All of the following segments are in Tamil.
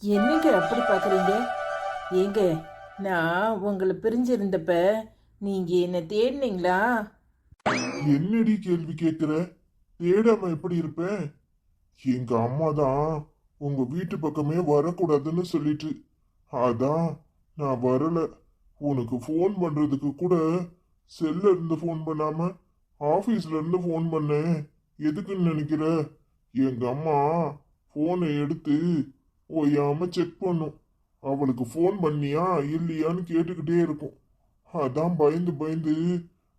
என்னங்க அப்படி பார்க்குறீங்க? ஏங்க, நான் உங்களை பிரிஞ்சிருந்தப்ப நீங்க என்ன தேடினீங்களா? என்னடி கேள்வி கேக்குற? தேடாம எப்படி இருப்பேன்? எங்க அம்மா தான் உங்க வீட்டு பக்கமே வரக்கூடாதுன்னு சொல்லிட்டு, அதான் நான் வரல. உனக்கு ஃபோன் பண்றதுக்கு கூட செல்ல இருந்து ஃபோன் பண்ணாம ஆபீஸ்ல இருந்து ஃபோன் பண்ணேன். எதுக்குன்னு நினைக்கிற? எங்க அம்மா ஃபோனை எடுத்து ஓயாம செக் பண்ணும். அவளுக்கு ஃபோன் பண்ணியா இல்லையான்னு கேட்டுக்கிட்டே இருக்கும். அதான் பயந்து பயந்து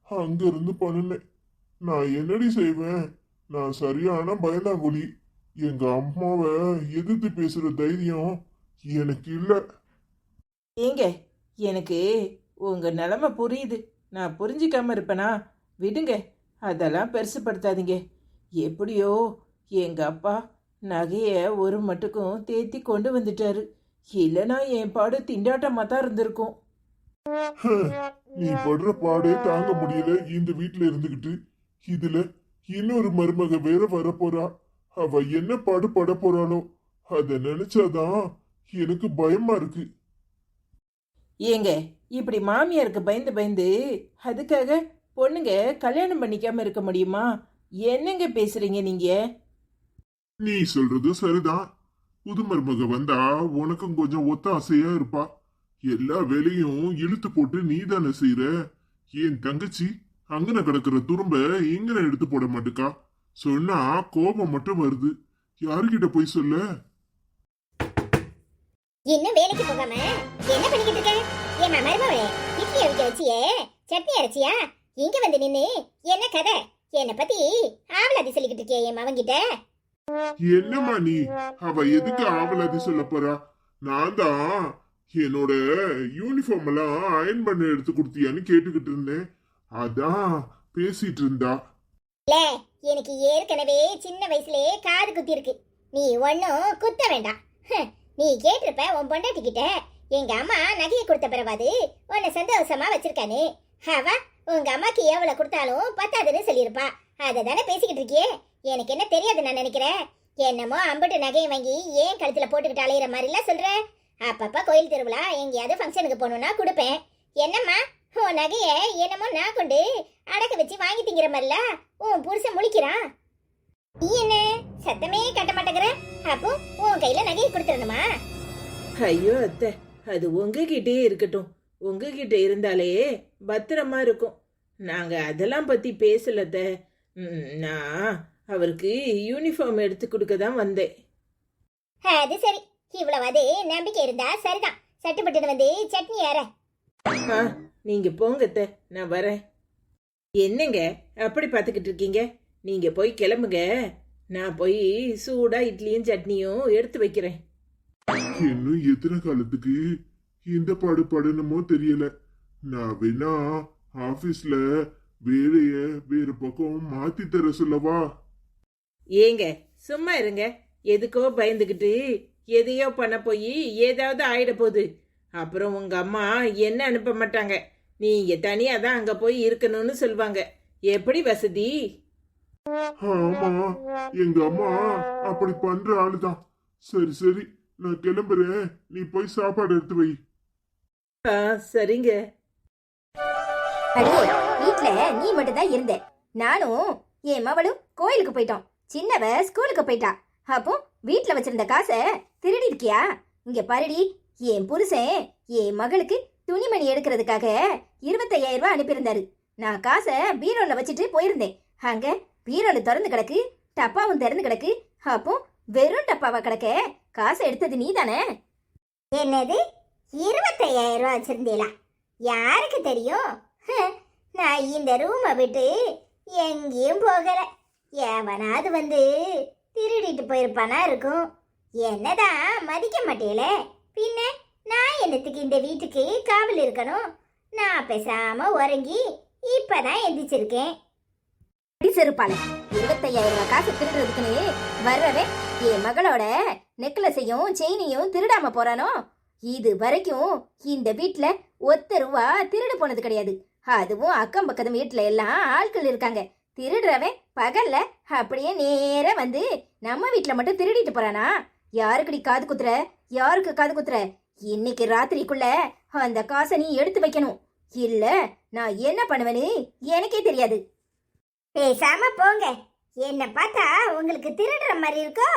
அங்க இருந்து பண்ணுனேன். நான் என்னடி செய்வேன்? நான் சரியான பயந்தாங்குழி. எங்க அம்மாவை எதிர்த்து பேசுற தைரியம் எனக்கு இல்ல. ஏங்க, எனக்கு உங்க நிலைமை புரியுது. நான் புரிஞ்சிக்காம இருப்பேனா? விடுங்க, அதெல்லாம் பெருசுப்படுத்தாதீங்க. எப்படியோ எங்க அப்பா நகையை ஒரு மட்டுக்கும் தேத்தி கொண்டு வந்துட்டாரு. இல்லைன்னா என் பாடு திண்டாட்டமாக தான் இருந்திருக்கும். நீ படுற பாடே தாங்க முடியல இந்த வீட்டுல இருந்துகிட்டு. இதுல இன்னொரு மருமக வேற வரப்போறா. அவ என்ன பாடு பட போறாளோ அத நினைச்சாதான் எனக்கு பயமா இருக்கு. ஏங்க, இப்படி மாமியாருக்கு பயந்து பயந்து அதுக்காக பொண்ணுங்க கல்யாணம் பண்ணிக்காம இருக்க முடியுமா? என்னங்க பேசுறீங்க நீங்க? நீ சொல்றது சரிதான். புது மருமக வந்தா உனக்கும் கொஞ்சம் ஒத்தாசையா இருப்பா. எல்லா வேலையும் இழுத்து போட்டு நீ தானே செய்யற. என் தங்கச்சி அங்கன கிடக்குற துரும்ப இங்கன எடுத்து போட மாட்டுக்கா. சொன்னா கோபம் மட்டும் வருது. யாருகிட்ட போய் சொல்ல? இன்னும் வேலைக்கு போகாம என்ன பண்ணிக்கிட்டு இருக்க? ஏன் மருமவளே, இட்லி அவிக்க வச்சியே, சட்னி அரைச்சியா? இங்க வந்து நின்னு என்ன கதை? என்ன பத்தி ஆவலாதி சொல்லிக்கிட்டு இருக்கியே என் மவங்கிட்ட? என்னம்மா நீ? அவ எதுக்கு ஆவலாதி சொல்ல போறா? நான் தான் என்னோட யூனிஃபார்ம் எல்லாம் அயன் பண்ண எடுத்து கொடுத்தியான்னு கேட்டுக்கிட்டு இருந்தேன். அதான் பேசிட்டு இருந்தா. இல்ல, எனக்கு ஏற்கனவே சின்ன வயசுலயே காது குத்தி இருக்கு. நீ ஒன்னும் குத்த வேண்டாம். நீ கேட்டிருப்ப உன் பொண்டாட்டி கிட்ட, எங்க அம்மா நகையை கொடுத்த பிறவாது உன்னை சந்தோஷமா வச்சிருக்கானு. அவ உங்க அம்மாக்கு எவ்வளவு கொடுத்தாலும் பத்தாதுன்னு சொல்லியிருப்பா. அதை தானே பேசிக்கிட்டு இருக்கியே. எனக்கு என்ன தெரியாது நான் நினைக்கிறேன். என்னமோ அம்பட்டு நகையை வாங்கி ஏன் கழுத்துல போட்டுக்கிட்டு அலையிற மாதிரிலாம் சொல்ற. அப்பப்ப கோயில் திருவிழா எங்கேயாவது ஃபங்க்ஷனுக்கு போகணும்னா கொடுப்பேன். என்னம்மா உன் நகைய என்னமோ நான் கொண்டு அடக்க வச்சு வாங்கி திங்கிற மாதிரில உன் புருஷன் முழிக்கிறான். நீ என்ன சத்தமே கட்ட மாட்டேங்கிற? அப்போ உன் கையில நகையை கொடுத்துடணுமா? ஐயோ அத்தை, அது உங்ககிட்டே இருக்கட்டும். உங்ககிட்ட இருந்தாலே பத்திரமா இருக்கும். நாங்க அதெல்லாம் பத்தி பேசல அத்தை. நான் அவருக்கு யூனிஃபார்ம் எடுத்து கொடுக்க தான் வந்தேன். அது சரி, இவ்வளவாது நம்பிக்கை இருந்தா சரிதான். சட்டுப்பட்டு வந்து சட்னி ஏற. நீங்க போங்க அத்தை, நான் வரேன். என்னங்க அப்படி பார்த்துக்கிட்டு இருக்கீங்க? நீங்க போய் கிளம்புங்க. நான் போய் சூடா இட்லியும் சட்னியும் எடுத்து வைக்கிறேன். இன்னும் எத்தனை காலத்துக்கு இந்த பாடு படணுமோ தெரியல. நான் வேணா ஆபீஸ்ல வேலைய வேற பக்கம் மாத்தி தர சொல்லவா? ஏங்க சும்மா இருங்க. எதுக்கோ பயந்துக்கிட்டு எதையோ பண்ண போய் ஏதாவது ஆயிட போகுது. அப்புறம் உங்க அம்மா என்ன அனுப்ப மாட்டாங்க. நீங்க தனியா தான் அங்க போய் இருக்கணும்னு சொல்லுவாங்க. எப்படி வசதி? ஆமா, எங்க அம்மா அப்படி பண்ற ஆளுதான். சரி சரி, நான் கிளம்புறேன். நீ போய் சாப்பாடு எடுத்து வை. சரிங்க. அடியே, வீட்ல நீ மட்டும் தான் இருந்த. நானும் என் மவளும் கோயிலுக்கு போயிட்டோம். சின்னவ ஸ்கூலுக்கு போயிட்டா. அப்போ வீட்ல வச்சிருந்த காசை திருடி இருக்கியா? இங்க பாருடி, என் புருஷன் என் மகளுக்கு துணிமணி எடுக்கிறதுக்காக 25,000 ரூபாய் அனுப்பியிருந்தாரு. நான் காசை பீரோல வச்சுட்டு போயிருந்தேன். அங்க பீரோல திறந்து கிடக்கு, டப்பாவும் திறந்து கிடக்கு. அப்போ வெறும் டப்பாவா கிடக்க. காசை எடுத்தது நீ தானே? என்னது 25,000 ரூபாய் வச்சிருந்தீங்களா? யாருக்கு தெரியும்? நான் இந்த ரூமை விட்டு எங்கேயும் போகல. எவனாவது வந்து திருடிட்டு போயிருப்பானா இருக்கும். என்னதான் மதிக்க மாட்டேலே. பின்ன நான் என்னத்துக்கு இந்த வீட்டுக்கு காவல் இருக்கணும்? நான் பேசாம உறங்கி இப்பதான் எந்திரிச்சிருக்கேன். செருப்பால 25,000 ரூபாய் காசு திருடுறதுக்குன்னு வர்றவன் என் மகளோட நெக்லஸையும் செயினையும் திருடாம போறானோ? இது வரைக்கும் இந்த வீட்டுல ஒத்த ரூபா திருடு போனது கிடையாது. அதுவும் அக்கம் பக்கத்து வீட்டுல எல்லாம் ஆட்கள் இருக்காங்க. திருடுறவன் பகல்ல அப்படியே நேர வந்து நம்ம வீட்டுல மட்டும் திருடிட்டு போறானா? யாருக்கடி காது குத்துற? யாருக்கு காது குத்துற? இன்னைக்கு ராத்திரிக்குள்ள அந்த காசை நீ எடுத்து வைக்கணும். இல்ல நான் என்ன பண்ணுவேன்னு எனக்கே தெரியாது. பேசாம போங்க. என்ன பார்த்தா உங்களுக்கு திருடுற மாதிரி இருக்கோ?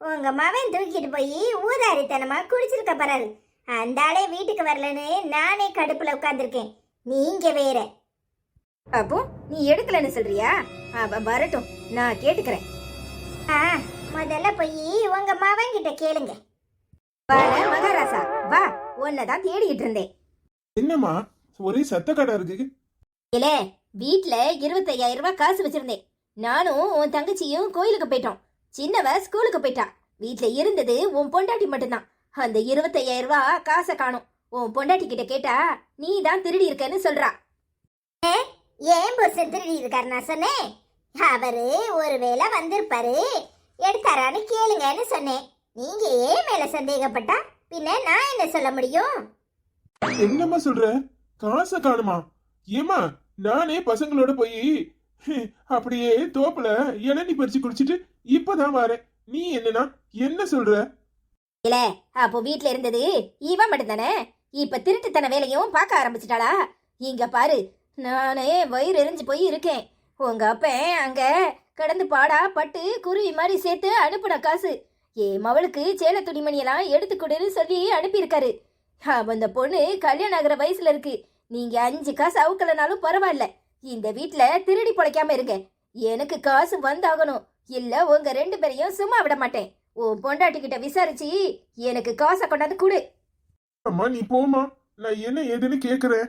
உங்க மவன் தூக்கிட்டு போய் ஊதாரித்தனமா குடிச்சிருக்க போறாரு. அந்த ஆளே வீட்டுக்கு வரலன்னு நானே கடுப்புல உட்கார்ந்துருக்கேன். நீங்க வேற. அப்போ நீ எடுக்கலன்னு சொல்றியா? அவன் வரட்டும், நான் கேட்டுக்கிறேன். முதல்ல போய் உங்க மவன் கிட்ட கேளுங்க. மகாராசா வா, உன்னதான் தேடிட்டு இருந்தேன். என்னம்மா ஒரே சத்த கடை இருக்கு? இல்ல, வீட்ல 25,000 ரூபாய் காசு வச்சிருந்தேன். நானும் உன் தங்கச்சியும் கோயிலுக்கு போயிட்டோம். சின்னவ ஸ்கூலுக்கு போயிட்டா. வீட்ல இருந்தது உன் பொண்டாட்டி மட்டும்தான். அந்த 25,000 ரூபாய் காசை காணும். உன் பொண்டாட்டி கிட்ட கேட்டா நீ தான் திருடி இருக்கன்னு சொல்றா. ஏன் புருஷன் திருடி இருக்காரு நான் சொன்னேன். அவரு ஒருவேளை வந்திருப்பாரு, எடுத்தாரான்னு கேளுங்கன்னு சொன்னேன். நீங்க ஏன் மேல சந்தேகப்பட்டா பின்ன நான் என்ன சொல்ல முடியும்? என்னம்மா சொல்ற? காசை காணுமா? ஏமா நானே பசங்களோட போய் அப்படியே தோப்புல இளநீ பறிச்சு குடிச்சிட்டு இப்பதான் வரேன். நீ என்னன்னா என்ன சொல்ற? இல்ல, அப்போ வீட்ல இருந்தது இவன் மட்டும்தானே. இப்ப திருட்டுத்தன வேலையும் பார்க்க ஆரம்பிச்சிட்டாளா? இங்க பாரு, நானே வயிறு எரிஞ்சு போய் இருக்கேன். உங்க அப்பன் அங்க கடந்து பாடா பட்டு குருவி மாதிரி சேர்த்து அனுப்புன காசு என் மவளுக்கு சேலை துணிமணியெல்லாம் எடுத்துக்கொடுன்னு சொல்லி அனுப்பியிருக்காரு. அந்த பொண்ணு கல்யாணம் ஆகிற வயசுல இருக்கு. நீங்க 5 காசு அவுக்கலனாலும் பரவாயில்ல, இந்த வீட்ல திருடி பொழைக்காம இருங்க. எனக்கு காசு வந்தாகணும், இல்ல உங்க 2 பேரையும் சும்மா விட மாட்டேன். உன் பொண்டாட்டி கிட்ட விசாரிச்சு எனக்கு காசை கொண்டாந்து கொடு. அம்மா நீ போமா, நான் என்ன ஏதுன்னு கேக்குறேன்.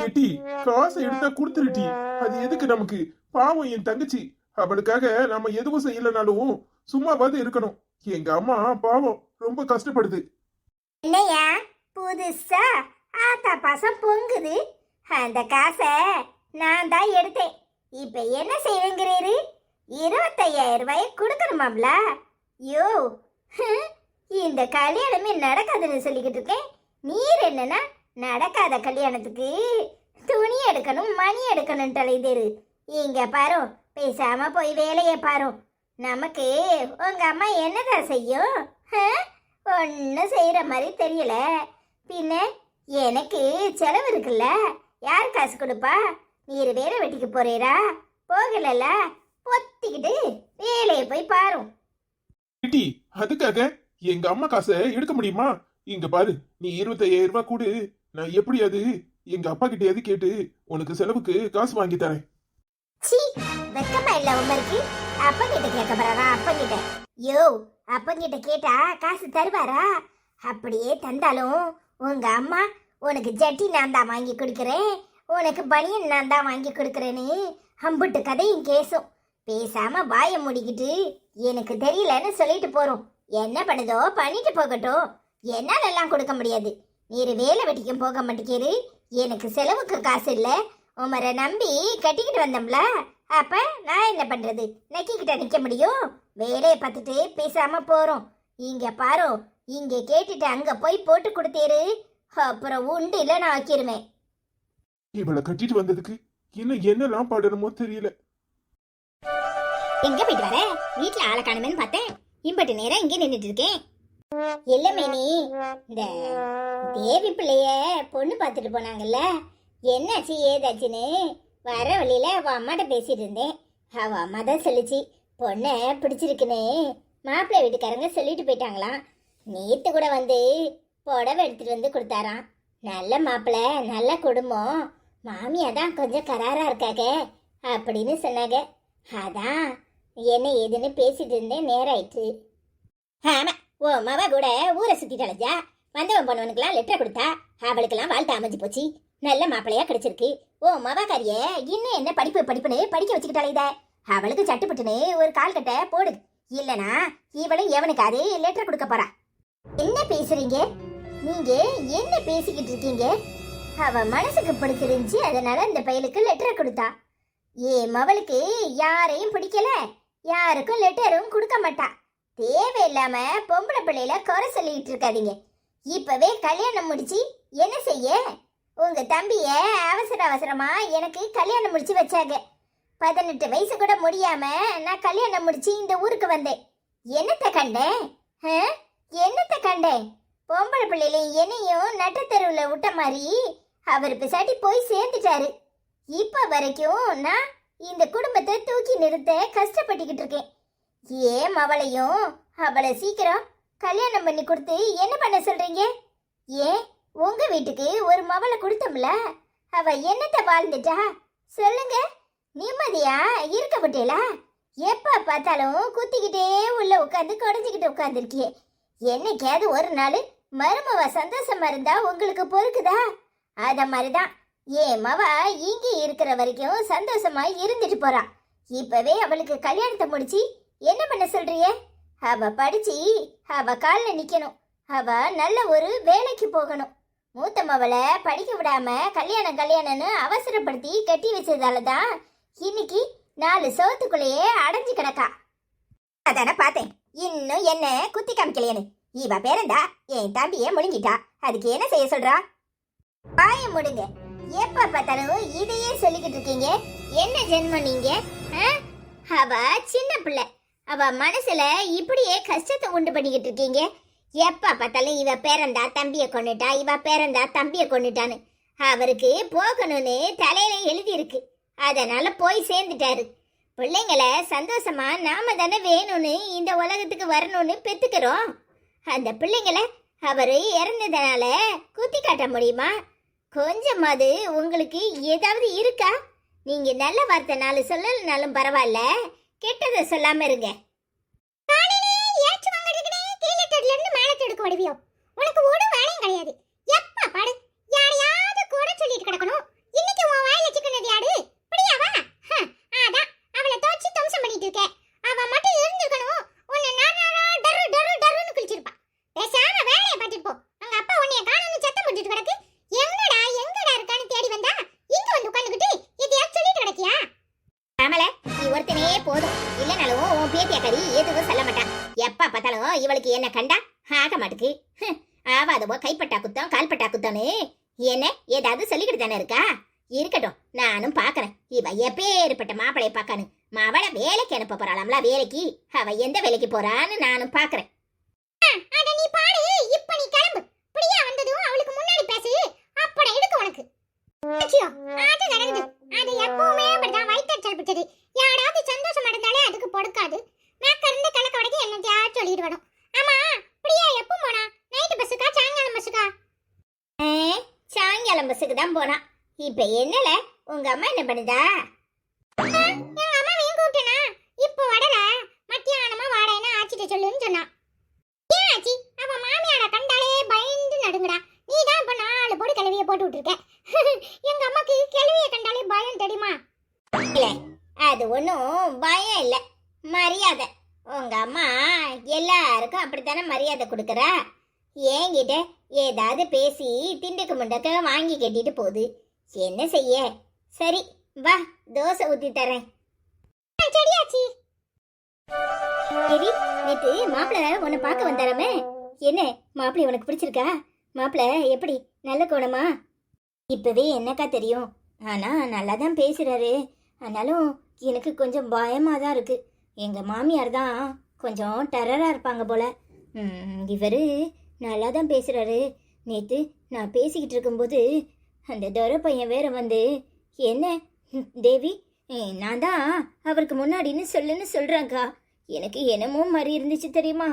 ஏட்டி காசை எடுத்தா குடுத்துருட்டி. அது எதுக்கு நமக்கு? பாவம் என் தங்கச்சி, அவளுக்காக நாம எதுவும் செய்யலனாலும் சும்மாவாது இருக்கணும். எங்க அம்மா பாவம் ரொம்ப கஷ்டப்படுது. என்னையா புதுசா ஆத்தா பாசம் பொங்குது. அந்த காசை நான் தான் எடுத்தேன். இப்ப என்ன செய்வேங்கிறீரு? 25,000 ரூபாய் கொடுக்கணுமாம்ல? யோ, இந்த கல்யாணமே நடக்காதுன்னு சொல்லிக்கிட்டு இருக்கேன். நீர் என்னன்னா நடக்காத கல்யாணத்துக்கு துணி எடுக்கணும் மணி எடுக்கணும் தலைதேரு. இங்க பாரு, பேசாம போய் வேலையை பாரு. நமக்கு உங்க அம்மா என்னதான் செய்யும்? ஒன்னும் செய்யற மாதிரி தெரியல. பின்ன எனக்கு செலவு இருக்குல்ல, யார் காசு கொடுப்பா? நீர் வேலை வெட்டிக்கு போறீரா? போகலல்ல, பொத்திக்கிட்டு வேலையை போய் பாரு. ஏட்டி அதுக்காக எங்க அம்மா காசை எடுக்க முடியுமா? இங்க பாரு, நீ 25,000 ரூபாய் கொடு. நான் எப்படியாவது எங்க அப்பா கிட்டயாவது கேட்டு உனக்கு செலவுக்கு காசு வாங்கி தரேன். சீ, வெக்கமா இல்ல உங்களுக்கு? அப்பங்கிட்ட கேட்க போறாரா? அப்பங்கிட்ட யோ, அப்பங்கிட்ட கேட்டா காசு தருவாரா? அப்படியே தந்தாலும் உங்க அம்மா உனக்கு ஜட்டி நான் தான் வாங்கி கொடுக்கறேன், உனக்கு பனியன் நான் தான் வாங்கி கொடுக்கறேன்னு அம்புட்டு கதையும் கேசும். பேசாம வாயை மூடிக்கிட்டு எனக்கு தெரியலன்னு சொல்லிட்டு போறோம். என்ன பண்ணுதோ பண்ணிட்டு போகட்டும். என்னால எல்லாம் கொடுக்க முடியாது. நீர் வேலை வெட்டிக்கும் போக மாட்டேங்கிறீ. எனக்கு செலவுக்கு காசு இல்ல, உமரை நம்பி கட்டிக்கிட்டு வந்தோம்ல. அப்ப நான் என்ன பண்றது? நக்கிக்கிட்ட நிக்க முடியும்? வேலையை பார்த்துட்டு பேசாம போறோம். இங்க பாரு, இங்க கேட்டுட்டு அங்க போய் போட்டு கொடுத்தீரு, அப்புறம் உண்டு இல்ல நான் ஆக்கிருவேன். இவளை கட்டிட்டு வந்ததுக்கு இன்னும் என்னெல்லாம் பாடணுமோ தெரியல. எங்க போயிட்டு வர? வீட்டுல ஆளை காணுமேன்னு பார்த்தேன். இம்பட்டு நேரம் இங்கே நின்றுட்டு இருக்கேன். இல்லமே, நீ இந்த தேவி பிள்ளைய பொண்ணு பார்த்துட்டு போனாங்கல்ல, என்னாச்சு ஏதாச்சுன்னு வர வழியில அவ அம்மாட்ட பேசிட்டு இருந்தேன். அவ அம்மா தான் சொல்லிச்சு, பொண்ணை பிடிச்சிருக்குன்னு மாப்பிள்ளை வீட்டுக்காரங்க சொல்லிட்டு போயிட்டாங்களாம். நேத்து கூட வந்து புடவை எடுத்துட்டு வந்து கொடுத்தாராம். நல்ல மாப்பிள்ளை, நல்ல குடும்பம், மாமியா தான் கொஞ்சம் கராரா இருக்காங்க அப்படின்னு சொன்னாங்க. அதான் என்ன ஏதுன்னு பேசிட்டு இருந்தேன், நேரம் ஆயிட்டு. ஆமா, ஓ மவ கூட ஊரை சுத்திட்டு அலைஞ்சா. வந்தவன் பொண்ணவனுக்கெல்லாம் லெட்டர் கொடுத்தா, அவளுக்கெல்லாம் வாழ்க்கை அமைஞ்சு போச்சு. நல்ல மாப்பிள்ளையா கிடைச்சிருக்கு. ஓ மவக்காரிய இன்னும் என்ன படிப்புன்னு படிக்க வச்சுக்கிட்டாலே இத. அவளுக்கு சட்டுப்பட்டுன்னு ஒரு கால் கட்ட போடு, இல்லனா இவளும் எவனுக்காது லெட்டர் கொடுக்க போறா. என்ன பேசுறீங்க நீங்க? என்ன பேசிக்கிட்டு இருக்கீங்க? அவ மனசுக்கு பிடிச்சிருந்துச்சு, அதனால இந்த பையலுக்கு லெட்டர் கொடுத்தா. ஏன் மவளுக்கு யாரையும் பிடிக்கல, யாருக்கும் லெட்டரும் கொடுக்க மாட்டா. தேவையில்லாம பொம்பளை பிள்ளையில குறை சொல்லிட்டு இருக்காதீங்க. இப்பவே கல்யாணம் முடிச்சு என்ன செய்ய? உங்க தம்பிய அவசரமா எனக்கு கல்யாணம் முடிச்சு வச்சாங்க. 18 வயசு கூட முடியாம நான் கல்யாணம் முடிச்சு இந்த ஊருக்கு வந்தேன். என்னத்த கண்டேன்? என்னத்த கண்டேன்? பொம்பளை பிள்ளையில என்னையும் நட்டத்தெருவுல விட்ட மாதிரி அவர் பிசாட்டி போய் சேர்ந்துட்டாரு. இப்ப வரைக்கும் நான் இந்த குடும்பத்தை தூக்கி நிறுத்த கஷ்டப்பட்டுக்கிட்டு இருக்கேன். ஏன் அவளையும் அவளை சீக்கிரம் கல்யாணம் பண்ணி கொடுத்து என்ன பண்ண சொல்றீங்க? ஏன் உங்க வீட்டுக்கு ஒரு மவளை கொடுத்தோம்ல, அவ என்னத்த வாழ்ந்துட்டா சொல்லுங்க? நிம்மதியா இருக்கப்பட்டேலா? எப்ப பார்த்தாலும் குத்திக்கிட்டே உள்ள உட்காந்து குடஞ்சிக்கிட்டு உட்காந்துருக்கியே. என்னைக்காவது ஒரு நாள் மருமவ சந்தோஷமா இருந்தா உங்களுக்கு பொறுக்குதா? அத மாதிரிதான் என் மவ இங்க இருக்கிற வரைக்கும் சந்தோஷமா இருந்துட்டு போறா. இப்பவே அவளுக்கு கல்யாணத்தை முடிச்சு என்ன பண்ண சொல்றிய? அவ படிச்சு அவ கால்ல நிக்கணும். அவ நல்ல ஒரு வேலைக்கு போகணும். மூத்த மவளை படிக்க விடாம கல்யாணம்னு அவசரப்படுத்தி கட்டி வச்சதாலதான் இன்னைக்கு 4 சவத்துக்குள்ளேயே அடைஞ்சு கிடக்கா. அதான பார்த்தேன். இன்னும் என்ன குத்தி காமிக்கலையேன்னு. இவ பேரந்தா என் தம்பிய முழுங்கிட்டா. அதுக்கு என்ன செய்ய சொல்றா? பாய முடுங்க. எப்ப பார்த்தாலும் இதையே சொல்லிக்கிட்டு இருக்கீங்க. என்ன ஜென்மம் நீங்க? அவ சின்ன பிள்ளை. அவ மனசுல இப்படியே கஷ்டத்தை உண்டு பண்ணிக்கிட்டு இருக்கீங்க. எப்ப பார்த்தாலும் இவ பேரந்தா தம்பிய கொண்டுட்டா, இவ பேரந்தா தம்பிய கொண்டுட்டான்னு அவருக்கு போகணும்னு தலையில எழுதி இருக்கு. அதனால போய் சேர்ந்துட்டாரு. பிள்ளைங்களை சந்தோஷமா நாம தானே வேணும்னு இந்த உலகத்துக்கு வரணும்னு பெத்துக்கிறோம். அந்த பிள்ளைங்களை அவரு இறந்ததுனால குத்தி காட்ட முடியுமா? கொஞ்சமாவது உங்களுக்கு ஏதாவது இருக்கா? நீங்க நல்ல வார்த்தை 4 சொல்லலனாலும் பரவாயில்ல, கெட்டதை சொல்லாம இருங்க. உனக்கு ஒரு வேலையும் கிடையாது. எப்ப பாடு யாரையாவது கூட சொல்லிட்டு கிடக்கணும். இன்னைக்கு உன் வாயில சிக்கனது யாரு? பிடியாவா? அதான் அவளை தோச்சி தம்சம் பண்ணிட்டு இருக்க. அவ மட்டும் இருந்திருக்கணும். உன்னை டரு டரு டருன்னு குளிச்சிருப்பா. பேசாம வேலையை பார்த்துட்டு போ. அங்க அப்பா உன்னைய காணோம்னு சத்தம் போட்டுட்டு கிடக்கு. எங்கடா இருக்கான்னு தேடி வந்தா இங்க வந்து உட்காந்துக்கிட்டு எதையாவது சொல்லிட்டு கிடக்கியா? ஆமல, நீ ஒருத்தனே போதும். இல்லனாலும் உன் பேத்திய கறி எதுவும் சொல்ல மாட்டான். எப்ப பார்த்தாலும் இவளுக்கு என்ன கண்டா ஆக மாட்டுக்கு. ஆவாதவோ கைப்பட்டா குத்தம் கால்பட்டா குத்தம்னு என்ன ஏதாவது சொல்லிக்கிட்டு தானே இருக்கா? இருக்கட்டும், நானும் பாக்குறேன். இவ எப்பேற்பட்ட மாப்பிளைய பாக்கானு. அவளை வேலைக்கு அனுப்ப போறாளாம்ல, வேலைக்கு. அவ எந்த வேலைக்கு போறான்னு நானும் பாக்குறேன். அட நீ பாடு. இப்ப நீ கிளம்பு. பிடியா வந்ததும் அவளுக்கு முன்னாடி பேசு. அப்பட எடுக்க உனக்கு. ஐயோ, அது நடக்குது. அது எப்பவுமே அப்படிதான் வயிற்றச்சல் பிடிச்சது. யாராவது சந்தோஷம் அடைந்தாலே அதுக்கு பொறுக்காது. நான் கறந்து கலக்க வரைக்கும் என்னத்தையா சொல்லிட்டு வரும். ஆமா, பிரியா எப்போ போனா? நைட்டு பஸ்ஸுக்கா சாயங்காலம் பஸ்ஸுக்கா? சாயங்காலம் பஸ்ஸுக்கு தான் போனா. இப்ப என்னல உங்க அம்மா என்ன பண்ணுதா? எங்க அம்மாவையும் கூப்பிட்டேனா? இப்போ வரல. மத்தியானமா வாடேன்னு ஆச்சிட்ட சொல்லுன்னு சொன்னா. ஏன் ஆச்சி? அவ மாமியார கண்டாலே பயந்து நடுங்குடா. நீ தான் இப்ப 4 பொடி கிளவிய போட்டு விட்டுருக்க. எங்க அம்மாக்கு கிளவிய கண்டாலே பயம் தெரியுமா? இல்ல, அது ஒன்றும் பயம் இல்ல, மரியாதை. உங்க அம்மா எல்லாருக்கும் அப்படித்தானே மரியாதை கொடுக்கறா. என்கிட்ட ஏதாவது பேசி திண்டுக்கு முண்டக்க வாங்கி கட்டிட்டு போகுது. என்ன செய்ய? சரி வா, தோசை ஊத்தி தரேன். சரியாச்சி. சரி, நேத்து மாப்பிள்ள உன்னை பார்க்க வந்தாரமே, என்ன மாப்பிள்ளை உனக்கு பிடிச்சிருக்கா? மாப்பிள்ள எப்படி, நல்ல கோணமா? இப்பவே என்னக்கா தெரியும். ஆனா நல்லா தான் பேசுறாரு. ஆனாலும் எனக்கு கொஞ்சம் பயமா தான் இருக்கு. எங்க மாமியார் தான் கொஞ்சம் டெரரா இருப்பாங்க போல. இவரு நல்லா தான் பேசுறாரு. நேத்து நான் பேசிக்கிட்டு இருக்கும்போது அந்த துரை பையன் வேற வந்து, என்ன தேவி, நான் தான் அவருக்கு முன்னாடின்னு சொல்றேன்க்கா. எனக்கு என்னமோ மாதிரி இருந்துச்சு தெரியுமா?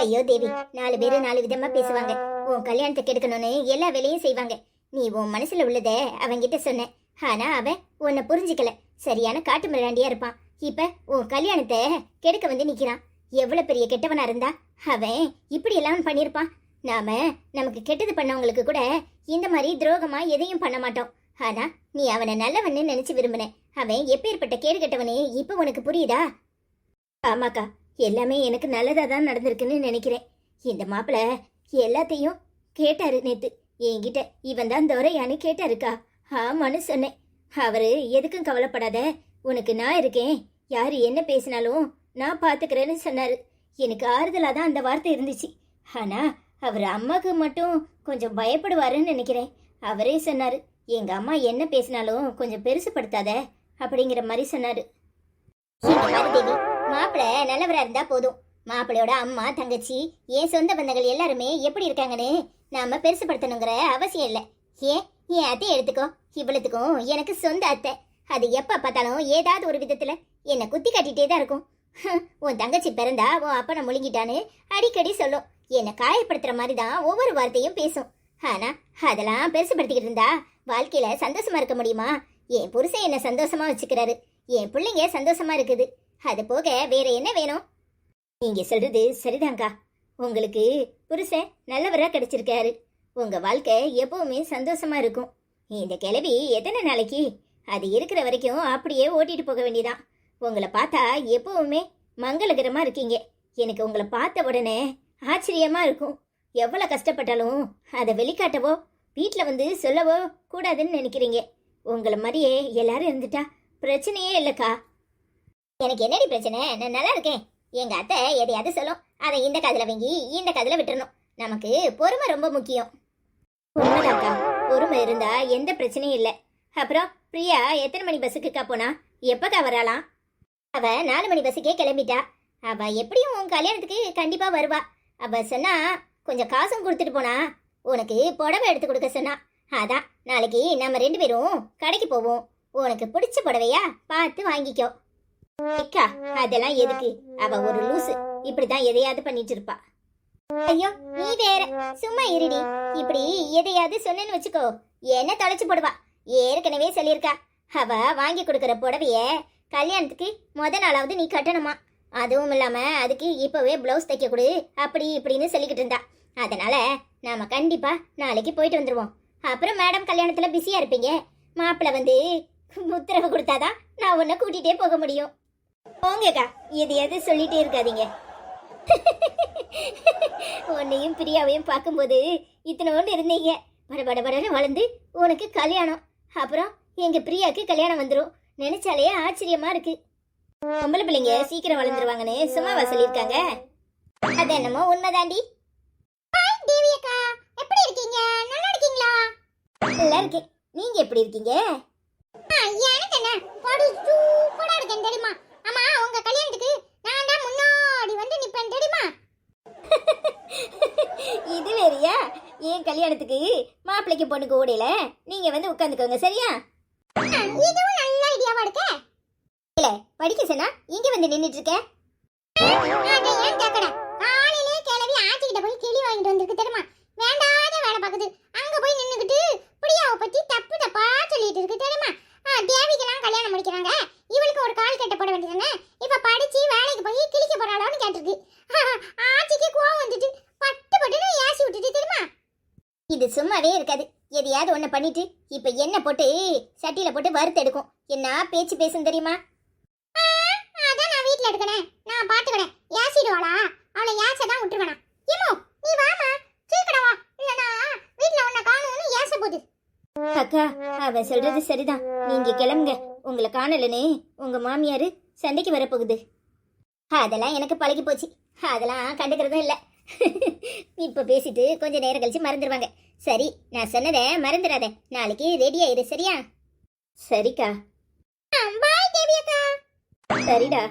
ஐயோ தேவி, 4 பேரு 4 விதமா பேசுவாங்க. உன் கல்யாணத்தை கெடுக்கணும்னு எல்லா வேலையும் செய்வாங்க. நீ உன் மனசுல உள்ளத அவன்கிட்ட சொன்ன. ஆனா அவன் உன்னை புரிஞ்சுக்கல. சரியான காட்டு மிராண்டியா இருப்பான். இப்ப உன் கல்யாணத்தை கெடுக்க வந்து நிக்கிறான். எவ்வளவு பெரிய கெட்டவனா இருந்தா அவன் இப்படி எல்லாம் பண்ணிருப்பான். நாம நமக்கு கெட்டது பண்ணவங்களுக்கு கூட இந்த மாதிரி துரோகமா எதையும் பண்ண மாட்டோம். ஆனா நீ அவனை நல்லவன்னு நினைச்சு விரும்பின. அவன் எப்பேற்பட்ட கேடு கெட்டவனே இப்ப உனக்கு புரியுதா? ஆமாக்கா, எல்லாமே எனக்கு நல்லதா தான் நடந்திருக்குன்னு நினைக்கிறேன். இந்த மாப்பிள்ள எல்லாத்தையும் கேட்டாரு நேத்து என்கிட்ட. இவன் தான் துரையான்னு கேட்டாருக்கா. ஆமான்னு சொன்னேன். அவரு எதுக்கும் கவலைப்படாத, உனக்கு நான் இருக்கேன், யாரு என்ன பேசினாலும் நான் பாத்துக்கிறேன்னு சொன்னாரு. எனக்கு ஆறுதலா தான் அந்த வார்த்தை இருந்துச்சு. ஆனா அவர் அம்மாக்கு மட்டும் கொஞ்சம் பயப்படுவாருன்னு நினைக்கிறேன். அவரே சொன்னாரு, எங்க அம்மா என்ன பேசினாலும் கொஞ்சம் பெருசுப்படுத்தாத அப்படிங்கிற மாதிரி சொன்னாரு. மாப்பிள்ள நல்லவரா இருந்தா போதும். மாப்பிள்ளையோட அம்மா தங்கச்சி என் சொந்த பந்தங்கள் எல்லாருமே எப்படி இருக்காங்கன்னு நாம பெருசுப்படுத்தணுங்கிற அவசியம் இல்லை. ஏன் என் அத்தை எடுத்துக்கோ, இவ்வளத்துக்கும் எனக்கு சொந்த அத்தை. அது எப்ப பார்த்தாலும் ஏதாவது ஒரு விதத்துல என்னை குத்தி காட்டிட்டே தான் இருக்கும். உன் தங்கச்சி பிறந்தா உன் அப்பனை முழுங்கிட்டான்னு அடிக்கடி சொல்லும். என்னை காயப்படுத்துற மாதிரி தான் ஒவ்வொரு வார்த்தையும் பேசும். ஆனா அதெல்லாம் பெருசுப்படுத்திக்கிட்டு இருந்தா வாழ்க்கையில சந்தோஷமா இருக்க முடியுமா? என் புருஷன் என்ன சந்தோஷமா வச்சுக்கிறாரு, என் பிள்ளைங்க சந்தோஷமா இருக்குது. அது போக வேற என்ன வேணும்? நீங்க சொல்றது சரிதாங்க்கா. உங்களுக்கு புருஷன் நல்லவரா கிடைச்சிருக்காரு. உங்க வாழ்க்கை எப்பவுமே சந்தோஷமா இருக்கும். இந்த கிளவி எத்தனை நாளைக்கு? அது இருக்கிற வரைக்கும் அப்படியே ஓட்டிட்டு போக வேண்டியதான். உங்களை பார்த்தா எப்பவுமே மங்களகரமா இருக்கீங்க. எனக்கு உங்களை பார்த்த உடனே ஆச்சரியமா இருக்கும். எவ்வளவு கஷ்டப்பட்டாலும் அதை வெளிக்காட்டவோ வீட்டில் வந்து சொல்லவோ கூடாதுன்னு நினைக்கிறீங்க. உங்களை மாதிரியே எல்லாரும் இருந்துட்டா பிரச்சனையே இல்லைக்கா. எனக்கு என்னடி பிரச்சனை? நான் நல்லா இருக்கேன். எங்க அத்தை எதையாவது சொல்லும், அதை இந்த காதுல வாங்கி இந்த காதுல விட்டுறணும். நமக்கு பொறுமை ரொம்ப முக்கியம். உண்மைதாக்கா, பொறுமை இருந்தா எந்த பிரச்சனையும் இல்லை. அப்புறம் பிரியா எத்தனை மணி பஸ்ஸுக்குக்கா போனா? எப்பக்கா வராலாம்? அவ 4 மணி பஸ்ஸுக்கே கிளம்பிட்டா. அவ எப்படியும் உன் கல்யாணத்துக்கு கண்டிப்பா வருவா. அவ சொன்னா கொஞ்சம் காசும் கொடுத்துட்டு போனா. உனக்கு புடவை எடுத்து கொடுக்க சொன்னா. அதான் நாளைக்கு நம்ம 2 பேரும் கடைக்கு போவோம். உனக்கு பிடிச்ச புடவையா பார்த்து வாங்கிக்கோ. அக்கா அதெல்லாம் எதுக்கு? அவ ஒரு லூசு, இப்படிதான் எதையாவது பண்ணிட்டு இருப்பா. ஐயோ நீ வேற, சும்மா இருடி. இப்படி எதையாவது சொன்னேன்னு வச்சுக்கோ, என்ன தொலைச்சு போடுவா. ஏற்கனவே சொல்லியிருக்கா, அவ வாங்கி கொடுக்கற புடவைய கல்யாணத்துக்கு முத நாளாவது நீ கட்டணுமா. அதுவும் இல்லாம அதுக்கு இப்பவே பிளவுஸ் தைக்க கொடு அப்படி இப்படின்னு சொல்லிக்கிட்டு இருந்தா. அதனால நாம கண்டிப்பா நாளைக்கு போயிட்டு வந்துருவோம். அப்புறம் மேடம் கல்யாணத்துல பிஸியா இருப்பீங்க. மாப்பிள்ளை வந்து உத்தரவு கொடுத்தாதான் நான் உன்னை கூட்டிகிட்டே போக முடியும். போங்கக்கா, எதையாவது சொல்லிட்டே இருக்காதீங்க. உன்னையும் பிரியாவையும் பார்க்கும்போது இத்தனோண்டு இருந்தீங்க. படபடன்னு வளர்ந்து உனக்கு கல்யாணம். அப்புறம் எங்க பிரியாக்கு கல்யாணம் வந்துடும். நினைச்சாலே ஆச்சரியமா இருக்கு. பொம்பளை பிள்ளைங்க சீக்கிரம் வளர்ந்துருவாங்கன்னு சும்மாவா சொல்லியிருக்காங்க? அது என்னமோ உண்மைதாண்டி. தேவி அக்கா எப்படி இருக்கீங்க? நல்லா இருக்கீங்களா? நல்லா இருக்கேன். நீங்க எப்படி இருக்கீங்க? எனக்கு என்ன படு சூப்பரா இருக்கேன் தெரியுமா? ஆமா உங்க கல்யாணத்துக்கு நான் தான் முன்னாடி வந்து நிப்பேன் தெரியுமா? இது வேறையா? ஏன் கல்யாணத்துக்கு மாப்பிள்ளைக்கு பொண்ணுக்கு ஓடையில நீங்க வந்து உட்காந்துக்கோங்க சரியா? இதுவும் நல்ல ஐடியாவா இருக்கு. இல்ல படிக்க சொன்னா இங்க வந்து நின்னுட்டு இருக்க. அதை ஏன் கேக்கற? காலையிலே கிளவி ஆச்சிக்கிட்ட போய் கிளி வாங்கிட்டு வந்திருக்கு தெரியுமா? வேண்டாத வேலை பார்க்குது. அங்க போய் நின்னுக்கிட்டு பிரியாவை பத்தி தப்பு தப்பா சொல்லிட்டு இருக்கு தெரியுமா? தேவிக்கெல்லாம் கல்யாணம் முடிக்கிறாங்க, இவளுக்கு ஒரு கால் கட்ட போட வேண்டியதானே. இப்ப படிச்சு வேலைக்கு போய் கிளிக்க போறாளான்னு கேட்டிருக்கு. ஆச்சிக்கு கோவம் வந்துட்டு பட்டு பட்டுன்னு ஏசி விட்டுட்டு தெரியுமா? இது சும்மாவே இருக்காது. எதையாவது ஒண்ணு பண்ணிட்டு இப்ப என்ன போட்டு சட்டியில போட்டு வறுத்து எடுக்கும். என்ன பேச்சு பேசும் தெரியுமா? அதான் நான் வீட்ல இருக்கனே, நான் பாத்துக்கறேன். ஏசிடுவாளா? அவளை ஏசதான் விட்டுருவேனா? ஏமோ நீ வாமா, சீக்கிரம் வா, இல்லனா வீட்ல உன்னை காணோம்னு ஏச போகுது. அக்கா அவ சொல்றது சரிதான். நீங்க கிளம்புங்க. உங்களை காணலனே உங்க மாமியாரு சண்டைக்கு வரப்போகுது. அதெல்லாம் எனக்கு பழகி போச்சு. அதெல்லாம் கண்டுக்கிறதும் இல்லை. இப்ப பேசிட்டு கொஞ்ச நேரம் கழிச்சு மறந்துடுவாங்க. சரி நான் சொன்னதை மறந்துடாத. நாளைக்கு ரெடி ஆயிரு சரியா? சரிக்கா. பாய் தேவி அக்கா. சரிடா.